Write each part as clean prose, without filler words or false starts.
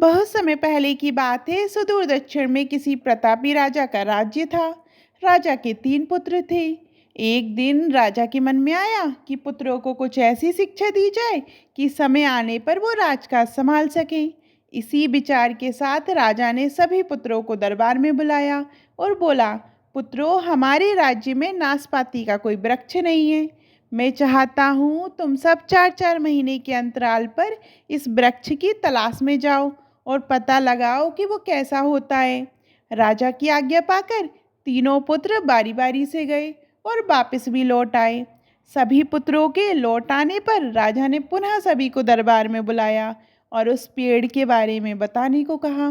बहुत समय पहले की बात है। सुदूर दक्षिण में किसी प्रतापी राजा का राज्य था। राजा के 3 पुत्र थे। एक दिन राजा के मन में आया कि पुत्रों को कुछ ऐसी शिक्षा दी जाए कि समय आने पर वो राजकाज संभाल सकें। इसी विचार के साथ राजा ने सभी पुत्रों को दरबार में बुलाया और बोला, पुत्रों, हमारे राज्य में नाशपाती का कोई वृक्ष नहीं है। मैं चाहता हूँ तुम सब 4-4 महीने के अंतराल पर इस वृक्ष की तलाश में जाओ और पता लगाओ कि वो कैसा होता है। राजा की आज्ञा पाकर तीनों पुत्र बारी बारी से गए और वापस भी लौट आए। सभी पुत्रों के लौट आने पर राजा ने पुनः सभी को दरबार में बुलाया और उस पेड़ के बारे में बताने को कहा।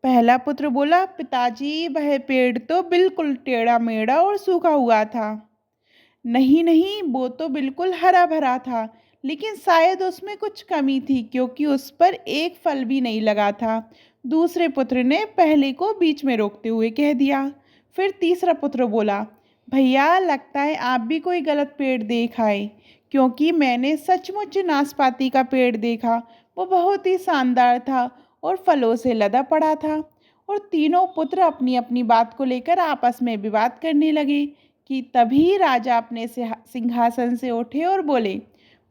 पहला पुत्र बोला, पिताजी, वह पेड़ तो बिल्कुल टेढ़ा मेढ़ा और सूखा हुआ था। नहीं नहीं, वो तो बिल्कुल हरा भरा था, लेकिन शायद उसमें कुछ कमी थी क्योंकि उस पर एक फल भी नहीं लगा था। दूसरे पुत्र ने पहले को बीच में रोकते हुए कह दिया। फिर तीसरा पुत्र बोला, भैया, लगता है आप भी कोई गलत पेड़ देख आए, क्योंकि मैंने सचमुच नाशपाती का पेड़ देखा। वो बहुत ही शानदार था और फलों से लदा पड़ा था। और तीनों पुत्र अपनी अपनी बात को लेकर आपस में विवाद करने लगे कि तभी राजा अपने सिंहासन से उठे और बोले,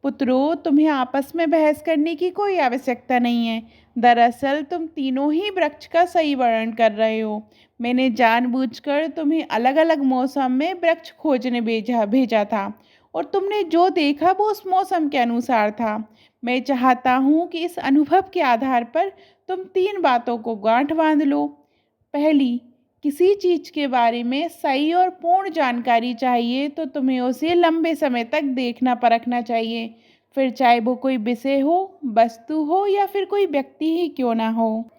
पुत्रों, तुम्हें आपस में बहस करने की कोई आवश्यकता नहीं है। दरअसल तुम तीनों ही वृक्ष का सही वर्णन कर रहे हो। मैंने जानबूझकर तुम्हें अलग अलग मौसम में वृक्ष खोजने भेजा था और तुमने जो देखा वो उस मौसम के अनुसार था। मैं चाहता हूँ कि इस अनुभव के आधार पर तुम 3 बातों को गांठ बांध लो। पहली, किसी चीज़ के बारे में सही और पूर्ण जानकारी चाहिए तो तुम्हें उसे लंबे समय तक देखना परखना चाहिए, फिर चाहे वो कोई विषय हो, वस्तु हो या फिर कोई व्यक्ति ही क्यों ना हो।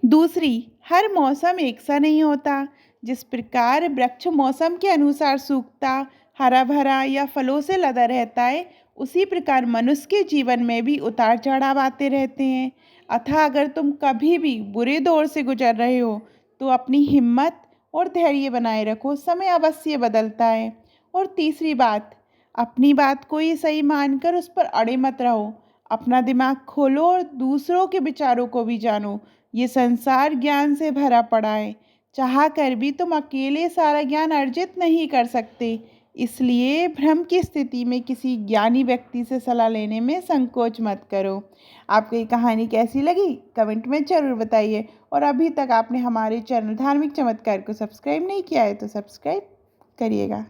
दूसरी, हर मौसम एक सा नहीं होता। जिस प्रकार वृक्ष मौसम के अनुसार सूखता, हरा भरा या फलों से लदा रहता है, उसी प्रकार मनुष्य के जीवन में भी उतार चढ़ाव आते रहते हैं। अतः अगर तुम कभी भी बुरे दौर से गुजर रहे हो तो अपनी हिम्मत और धैर्य बनाए रखो, समय अवश्य बदलता है। और तीसरी बात, अपनी बात को ही सही मानकर उस पर अड़े मत रहो। अपना दिमाग खोलो और दूसरों के विचारों को भी जानो। ये संसार ज्ञान से भरा पड़ा है। चाह कर भी तुम अकेले सारा ज्ञान अर्जित नहीं कर सकते। इसलिए भ्रम की स्थिति में किसी ज्ञानी व्यक्ति से सलाह लेने में संकोच मत करो। आपको ये कहानी कैसी लगी कमेंट में ज़रूर बताइए। और अभी तक आपने हमारे चैनल धार्मिक चमत्कार को सब्सक्राइब नहीं किया है तो सब्सक्राइब करिएगा।